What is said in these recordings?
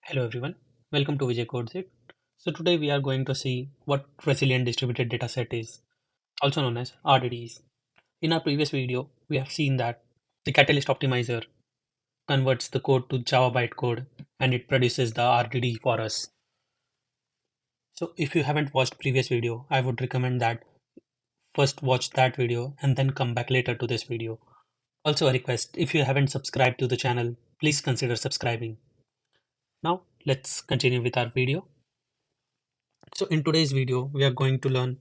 Hello everyone, welcome to Vijay Codesit. So today we are going to see what Resilient Distributed Dataset is, also known as RDDs. In our previous video, we have seen that the Catalyst Optimizer converts the code to Java bytecode and it produces the RDD for us. So if you haven't watched previous video, I would recommend that first watch that video and then come back later to this video. Also a request, if you haven't subscribed to the channel, please consider subscribing. Now let's continue with our video. So in today's video, we are going to learn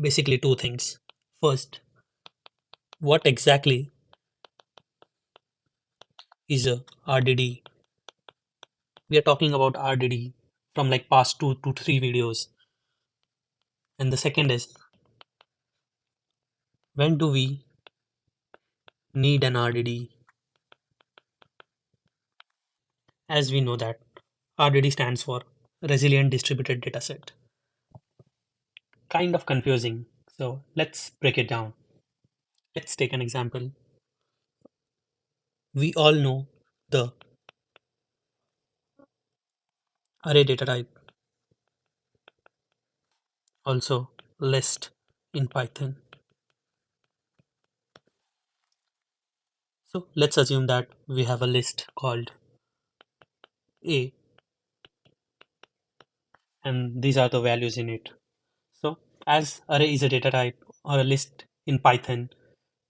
basically two things. First, what exactly is a RDD? We are talking about RDD from like past 2 to 3 videos. And the second is, when do we need an RDD? As we know that RDD stands for Resilient Distributed Dataset. Kind of confusing. So let's break it down. Let's take an example. We all know the array data type, also list in Python. So let's assume that we have a list called A and these are the values in it. So as array is a data type or a list in Python,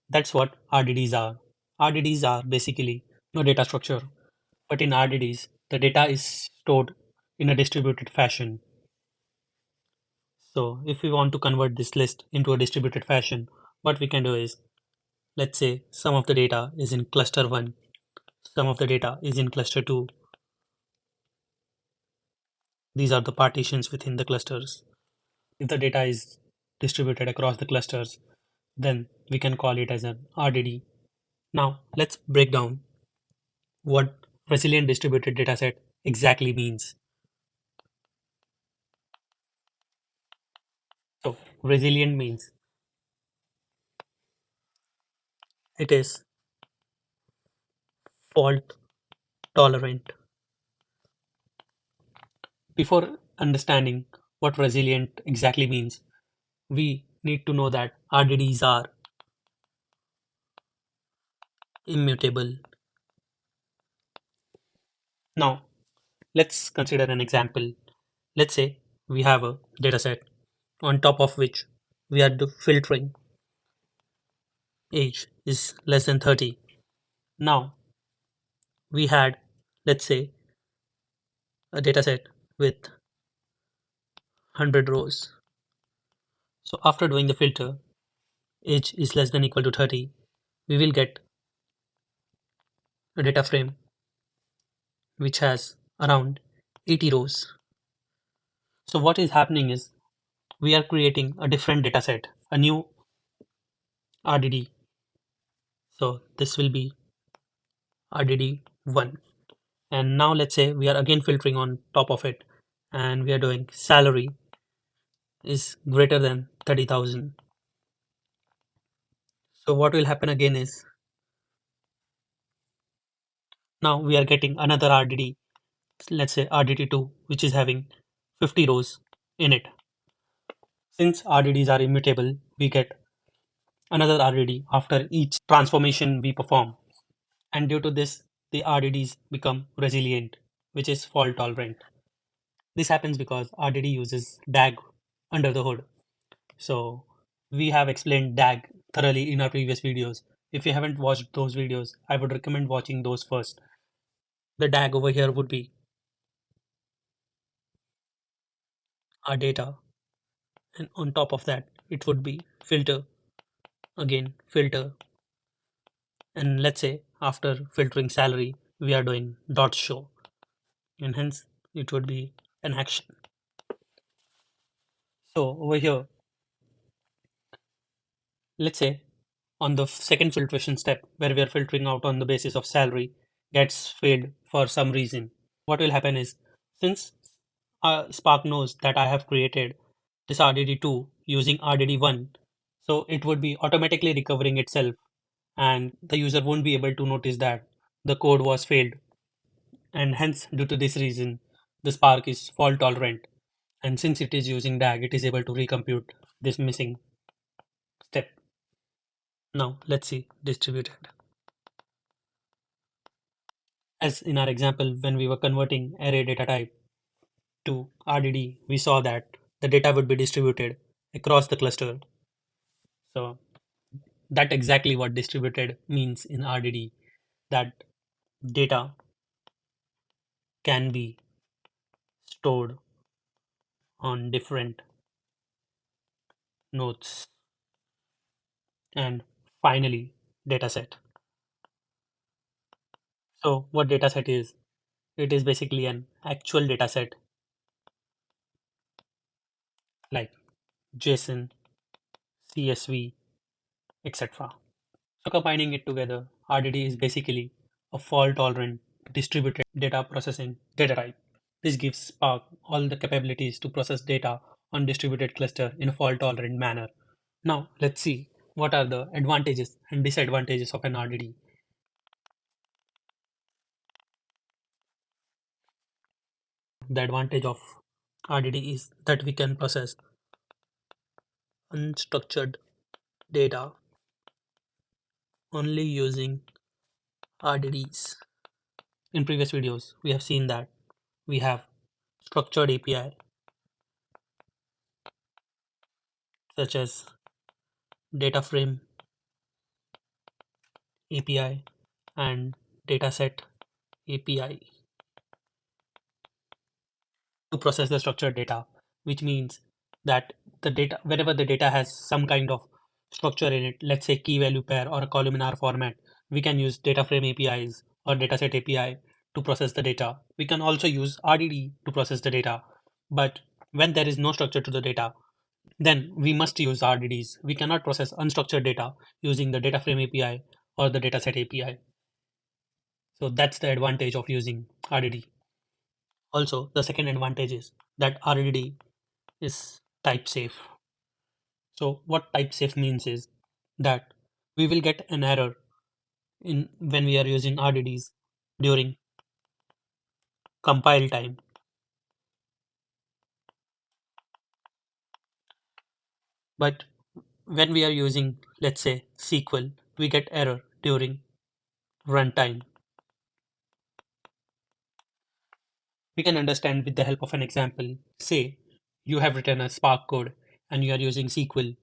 that's what RDDs are. RDDs are basically no data structure, but in RDDs, the data is stored in a distributed fashion. So if we want to convert this list into a distributed fashion, what we can do is, let's say some of the data is in cluster 1, some of the data is in cluster 2. These are the partitions within the clusters. If the data is distributed across the clusters, then we can call it as an RDD. Now let's break down what resilient distributed dataset exactly means. So resilient means it is fault tolerant. Before understanding what resilient exactly means, we need to know that RDDs are immutable. Now let's consider an example. Let's say we have a dataset on top of which we are filtering age is less than 30. Now we had, let's say, a dataset with 100 rows. So after doing the filter, age is less than equal to 30, we will get a data frame which has around 80 rows. So what is happening is we are creating a different dataset, a new RDD. So this will be RDD1. And now let's say we are again filtering on top of it and we are doing salary is greater than 30,000. So what will happen again is now we are getting another RDD, let's say RDD2, which is having 50 rows in it. Since RDDs are immutable, we get another RDD after each transformation we perform. And due to this, the RDDs become resilient, which is fault tolerant. This happens because RDD uses DAG under the hood. So we have explained DAG thoroughly in our previous videos. If you haven't watched those videos, I would recommend watching those first. The DAG over here would be our data, and on top of that, it would be filter, again filter, and let's say after filtering salary, we are doing dot show, and hence it would be an action. So over here, let's say on the second filtration step where we are filtering out on the basis of salary gets failed for some reason. What will happen is, since Spark knows that I have created this RDD2 using RDD1, so it would be automatically recovering itself and the user won't be able to notice that the code was failed. And hence, due to this reason, the Spark is fault tolerant, and since it is using DAG, it is able to recompute this missing step. Now let's see distributed. As in our example, when we were converting array data type to RDD, we saw that the data would be distributed across the cluster. So that exactly what distributed means in RDD, that data can be stored on different nodes. And finally, dataset. So what dataset is? It is basically an actual dataset like JSON, CSV, etc. So combining it together, RDD is basically a fault-tolerant distributed data processing data type. This gives Spark all the capabilities to process data on distributed cluster in a fault-tolerant manner. Now let's see what are the advantages and disadvantages of an RDD. The advantage of RDD is that we can process unstructured data only using RDDs. In previous videos, we have seen that we have structured API such as data frame API and dataset API to process the structured data, which means that the data, whenever the data has some kind of structure in it, let's say key value pair or a columnar format, we can use data frame APIs or dataset API to process the data. We can also use RDD to process the data, but when there is no structure to the data, then we must use RDDs. We cannot process unstructured data using the data frame API or the dataset API. So that's the advantage of using RDD. Also, the second advantage is that RDD is type safe. So what type safe means is that we will get an error in when we are using RDDs during compile time. But when we are using, let's say, SQL, we get error during runtime. We can understand with the help of an example. Say you have written a Spark code and you are using SQL.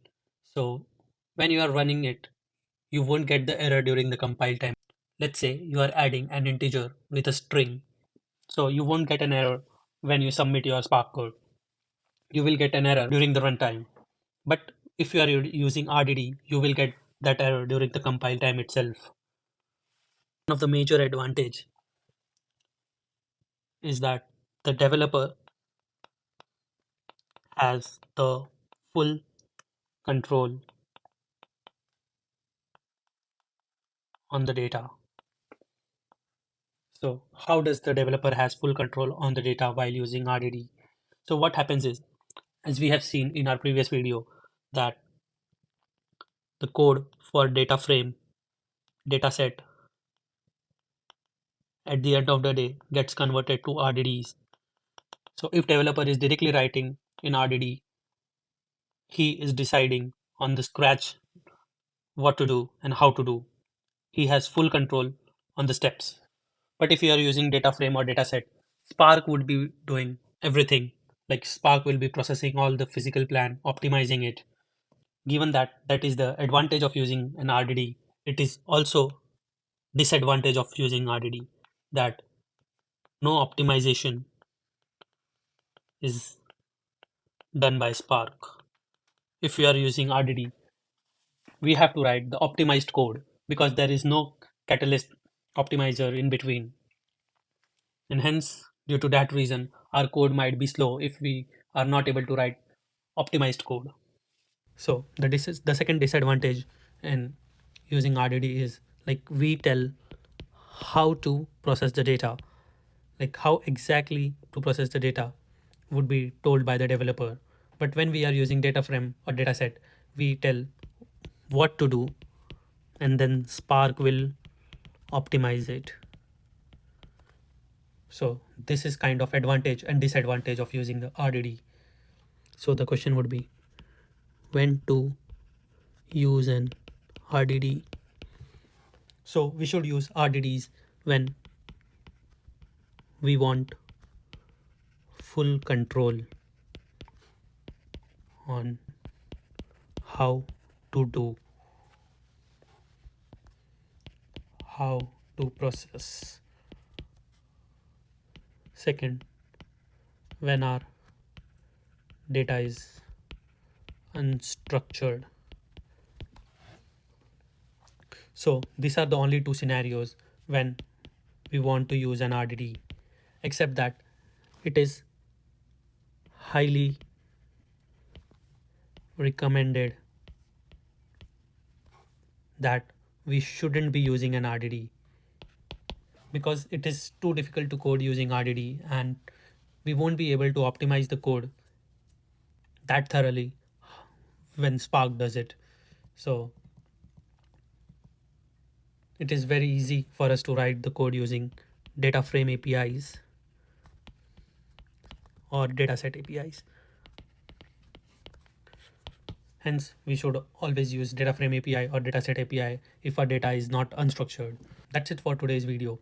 So when you are running it, you won't get the error during the compile time. Let's say you are adding an integer with a string. So you won't get an error when you submit your Spark code. You will get an error during the runtime. But if you are using RDD, you will get that error during the compile time itself. One of the major advantage is that the developer has the full control on the data. So how does the developer has full control on the data while using RDD? So what happens is, as we have seen in our previous video, that the code for data frame, dataset at the end of the day gets converted to RDDs. So if developer is directly writing in RDD, he is deciding on the scratch what to do and how to do. He has full control on the steps. But if you are using data frame or dataset, Spark would be doing everything. Like Spark will be processing all the physical plan, optimizing it. Given that that is the advantage of using an RDD, it is also disadvantage of using RDD, that no optimization is done by Spark. If we are using RDD, we have to write the optimized code because there is no catalyst optimizer in between. And hence, due to that reason, our code might be slow if we are not able to write optimized code. So the second disadvantage in using RDD is, like, we tell how to process the data, like how exactly to process the data would be told by the developer. But when we are using data frame or dataset, we tell what to do, and then Spark will optimize it. So this is kind of advantage and disadvantage of using the RDD. So the question would be when to use an RDD. So we should use RDDs when we want full control on how to do, how to process. Second, when our data is unstructured. So these are the only two scenarios when we want to use an RDD, except that it is highly recommended that we shouldn't be using an RDD because it is too difficult to code using RDD and we won't be able to optimize the code that thoroughly when Spark does it. So it is very easy for us to write the code using data frame APIs or dataset APIs. Hence, we should always use data frame API or dataset API if our data is not unstructured. That's it for today's video.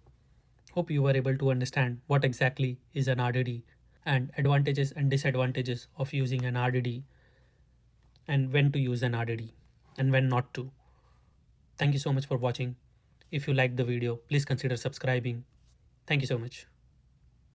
Hope you were able to understand what exactly is an RDD and advantages and disadvantages of using an RDD and when to use an RDD and when not to. Thank you so much for watching. If you liked the video, please consider subscribing. Thank you so much.